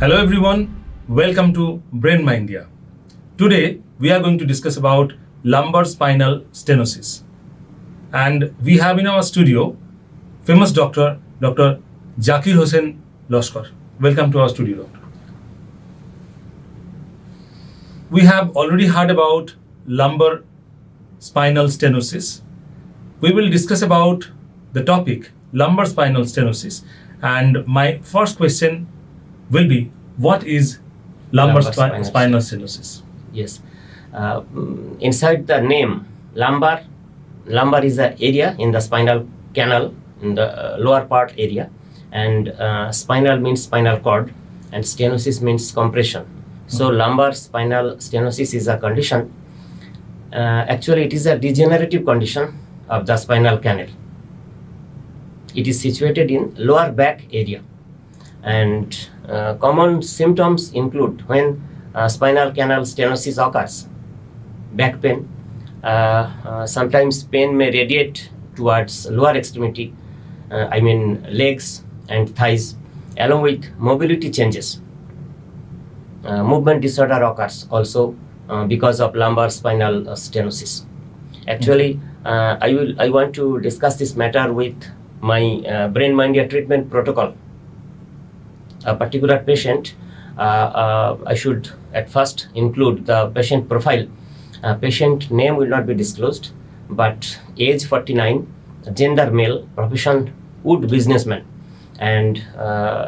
Hello everyone, welcome to BrainMindia. Today we are going to discuss about lumbar spinal stenosis. And we have in our studio famous doctor, Dr. Jakir Hossain Laskar. Welcome to our studio, doctor. We have already heard about lumbar spinal stenosis. We will discuss about the topic lumbar spinal stenosis. And my first question will be, what is lumbar spinal stenosis? Yes. Inside the name, lumbar is the area in the spinal canal in the lower part area, and spinal means spinal cord, and stenosis means compression. So lumbar spinal stenosis is a condition. Actually, it is a degenerative condition of the spinal canal. It is situated in lower back area, and common symptoms include when spinal canal stenosis occurs, back pain. Sometimes pain may radiate towards lower extremity, legs and thighs, along with mobility changes. Movement disorder occurs also because of lumbar spinal stenosis. Actually, I want to discuss this matter with my BrainMindia treatment protocol. A particular patient, I should at first include the patient profile. Patient name will not be disclosed, but age 49, gender male, profession wood businessman, and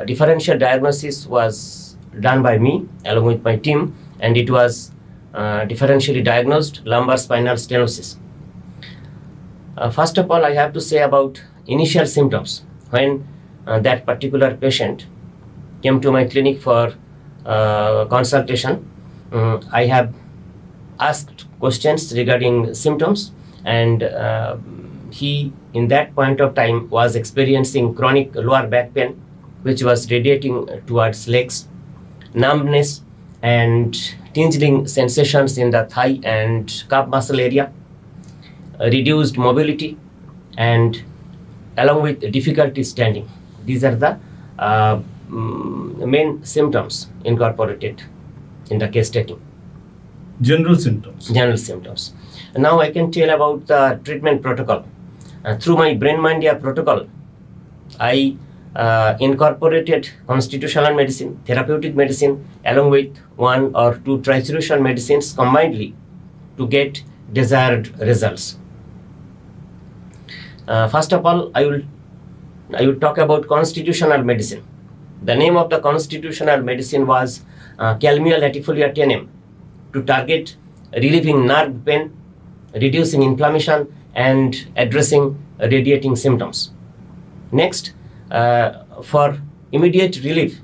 differential diagnosis was done by me along with my team, and it was differentially diagnosed lumbar spinal stenosis. First of all, I have to say about initial symptoms. When that particular patient came to my clinic for consultation, I have asked questions regarding symptoms, and he in that point of time was experiencing chronic lower back pain, which was radiating towards legs, numbness and tingling sensations in the thigh and calf muscle area, reduced mobility, and along with difficulty standing. These are the main symptoms incorporated in the case taking. General symptoms. Now I can tell about the treatment protocol. Through my BrainMindia protocol, I incorporated constitutional medicine, therapeutic medicine, along with one or two trisuretical medicines combinedly to get desired results. First of all, I will talk about constitutional medicine. The name of the constitutional medicine was Calmia latifolia tenem, to target relieving nerve pain, reducing inflammation, and addressing radiating symptoms. Next, for immediate relief,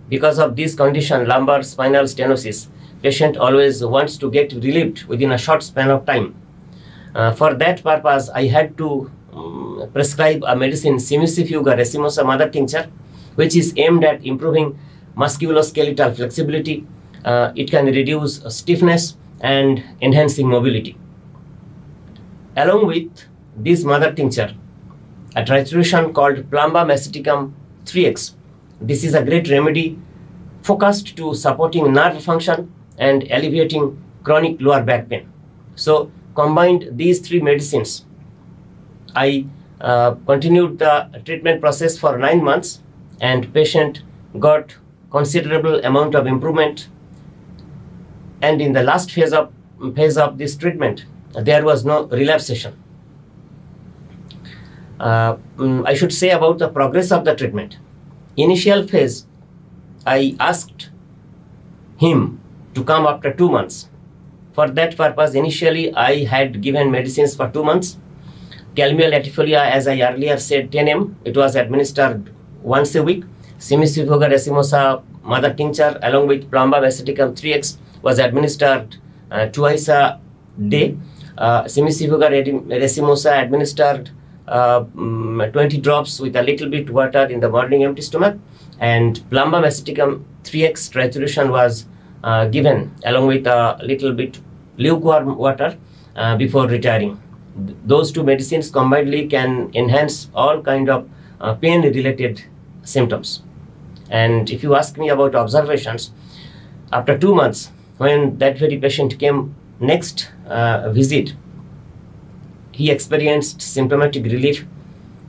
because of this condition, lumbar spinal stenosis, patient always wants to get relieved within a short span of time. For that purpose, I had to prescribe a medicine, Simissifuga racemosa mother tincture, which is aimed at improving musculoskeletal flexibility. It can reduce stiffness and enhancing mobility. Along with this mother tincture, a trituration called Plumba maceticum 3x. This is a great remedy focused to supporting nerve function and alleviating chronic lower back pain. So combined these three medicines, I continued the treatment process for 9 months, and patient got considerable amount of improvement. And in the last phase of this treatment, there was no relapsation. I should say about the progress of the treatment. Initial phase, I asked him to come after 2 months. For that purpose, initially I had given medicines for 2 months. Calmia latifolia, as I earlier said, 10 it was administered once a week. Simissifuga racemosa mother tincture along with Plumba maceticum 3x was administered twice a day. Simissifuga racemosa administered 20 drops with a little bit water in the morning empty stomach, and Plumba maceticum 3x trituration was given along with a little bit lukewarm water before retiring. Those two medicines combinedly can enhance all kind of pain related symptoms. And if you ask me about observations, after 2 months, when that very patient came next visit, he experienced symptomatic relief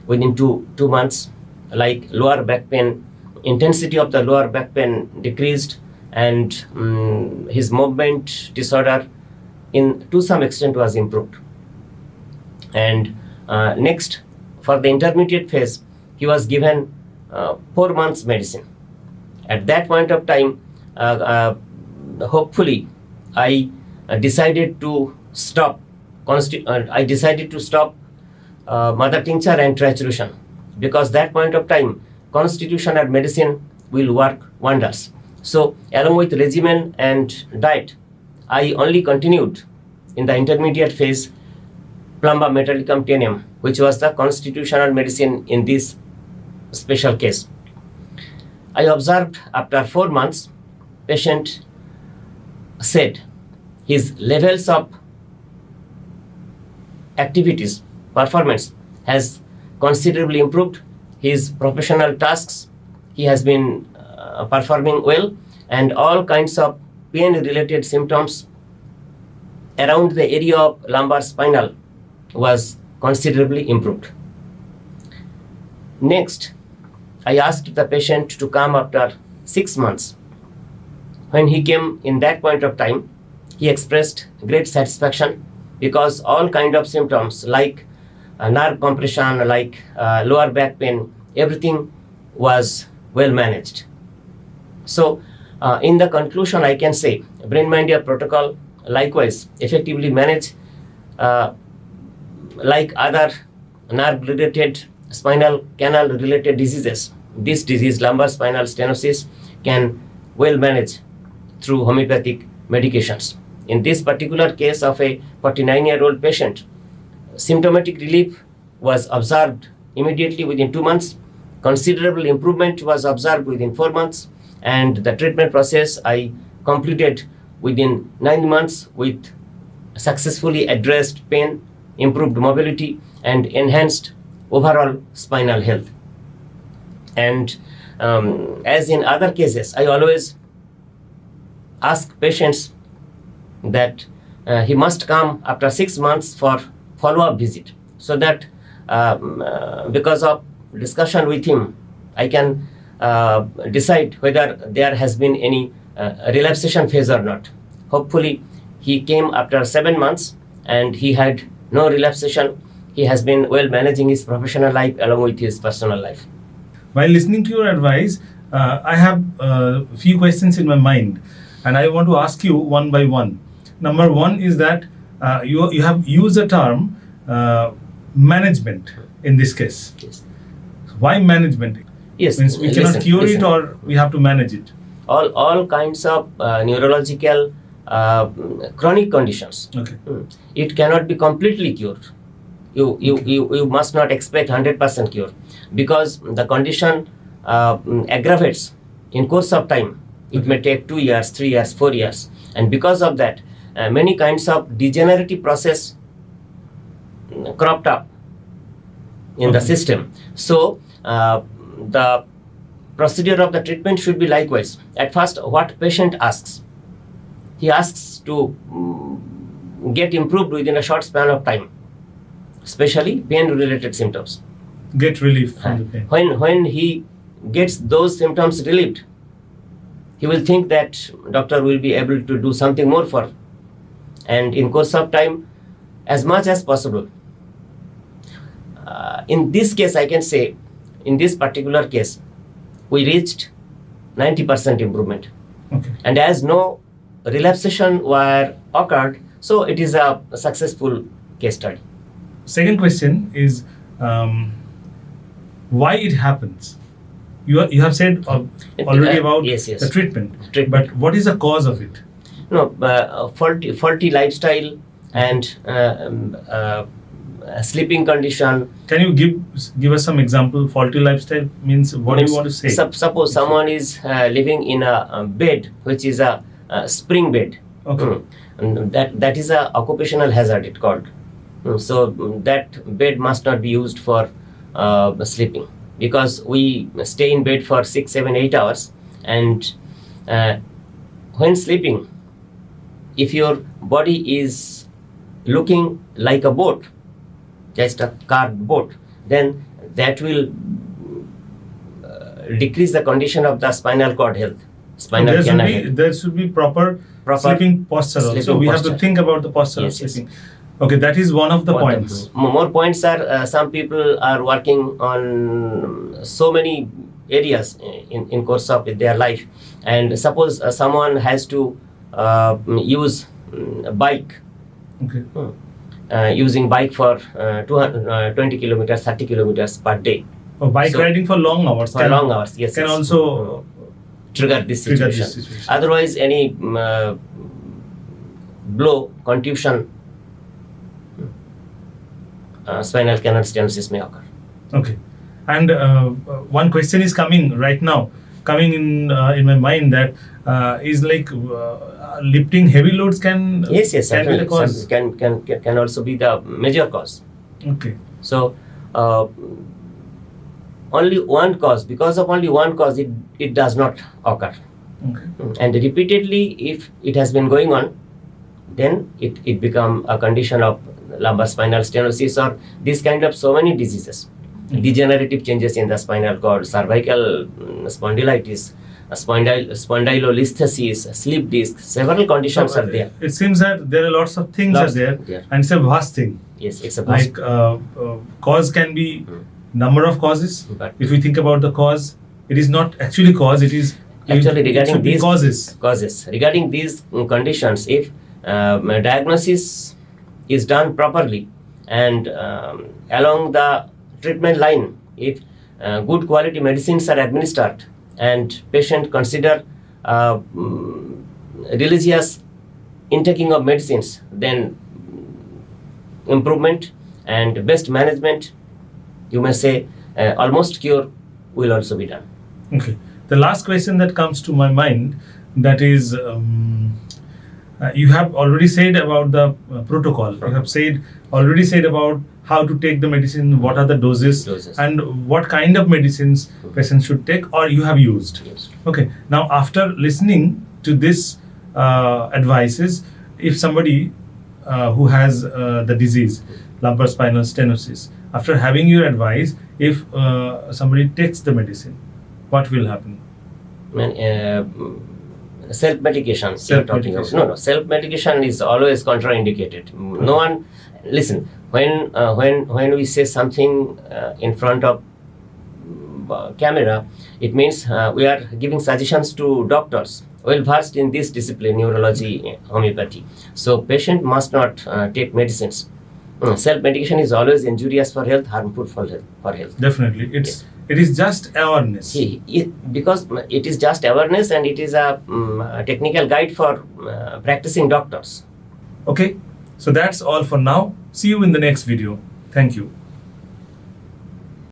within two months, like lower back pain, intensity of the lower back pain decreased, and his movement disorder to some extent was improved. And next, for the intermediate phase, he was given 4 months medicine. At that point of time, hopefully, I decided to stop. I decided to stop mother tincture and trituration, because that point of time, constitutional medicine will work wonders. So, along with regimen and diet, I only continued in the intermediate phase Plumba metallicum 10m, which was the constitutional medicine in this special case. I observed after 4 months, patient said his levels of activities, performance has considerably improved. His professional tasks, he has been performing well, and all kinds of pain-related symptoms around the area of lumbar spinal was considerably improved. Next, I asked the patient to come after 6 months. When he came in that point of time, he expressed great satisfaction, because all kind of symptoms like nerve compression, like lower back pain, everything was well managed. So, in the conclusion, I can say BrainMindia protocol likewise effectively manage like other nerve-related, spinal canal-related diseases. This disease, lumbar spinal stenosis, can well manage through homeopathic medications. In this particular case of a 49-year-old patient, symptomatic relief was observed immediately within 2 months. Considerable improvement was observed within 4 months, and the treatment process I completed within 9 months with successfully addressed pain, improved mobility, and enhanced overall spinal health. And as in other cases, I always ask patients that he must come after 6 months for follow-up visit, so that because of discussion with him, I can decide whether there has been any relaxation phase or not. Hopefully, he came after 7 months and he had no relaxation. He has been well managing his professional life along with his personal life. While listening to your advice, I have a few questions in my mind, and I want to ask you one by one. Number one is that you have used the term management in this case. Yes. Why management? Yes. Means we cannot cure it, or we have to manage it. All kinds of neurological chronic conditions. Okay. It cannot be completely cured. You must not expect 100% cure, because the condition aggravates in course of time. It may take 2 years, 3 years, 4 years, and because of that, many kinds of degenerative process cropped up in the system. So the procedure of the treatment should be likewise. At first, what patient asks, he asks to get improved within a short span of time, especially pain-related symptoms. Get relief from the pain. When he gets those symptoms relieved, he will think that doctor will be able to do something more for, and in course of time, as much as possible. In this case, I can say, in this particular case, we reached 90% improvement. Okay. And as no relaxation were occurred, so it is a successful case study. Second question is why it happens. You have said already about yes. the treatment, but what is the cause of it? No, faulty lifestyle and sleeping condition. Can you give us some example? Faulty lifestyle means what do you want to say? Suppose someone is living in a bed which is a spring bed. Okay. And that is a occupational hazard, it called. So that bed must not be used for sleeping. because we stay in bed for 6, 7, 8 hours, and when sleeping, if your body is looking like a boat, just a carved boat, then that will decrease the condition of the spinal cord health, spinal canal health. There should be proper sleeping posture also. sleeping We have posture. to think about the posture Yes, of sleeping. Okay, that is one of the points. More points are some people are working on so many areas in course of their life, and suppose someone has to use bike, Okay. using bike for 20 kilometers, 30 kilometers per day. Bike So, riding for long hours. For long hours, yes. Can yes. also trigger this trigger situation. this situation. Otherwise, any blow, contusion, spinal canal stenosis may occur. Okay. And one question is coming right now, in my mind, that is like lifting heavy loads can Yes, can be certainly. the cause. Can also be the major cause. Okay. So only one cause, because of only one cause, it does not occur. Okay. And repeatedly, if it has been going on, then it become a condition of lumbar spinal stenosis or this kind of so many diseases. Degenerative changes in the spinal cord, cervical spondylitis, spondylolisthesis, slip disc, several conditions are there. It seems that there are lots of things Lots are there, there. and it's a vast thing. Yes, it's a Like cause can be number of causes. But- If we think about the cause, it is not actually cause. It is Actually, it regarding should be these causes. regarding these conditions, if diagnosis is done properly and along the treatment line, if good quality medicines are administered and patient consider religious intaking of medicines, then improvement and best management, you may say almost cure, will also be done. Okay. The last question that comes to my mind, that is, you have already said about the protocol. You have already said about how to take the medicine, what are the doses, and what kind of medicines patients should take, or you have used. Yes. Okay. Now, after listening to this advices, if somebody who has the disease, lumbar spinal stenosis, after having your advice, if somebody takes the medicine, what will happen? Self-medication you're talking about. No, self-medication is always contraindicated. No one, listen, when we say something in front of camera, it means we are giving suggestions to doctors well versed in this discipline, neurology, homeopathy. So patient must not take medicines. Self-medication is always injurious for health, harmful for health. Definitely. It is just awareness. Because it is just awareness, and it is a technical guide for practicing doctors. Okay. So that's all for now. See you in the next video. Thank you.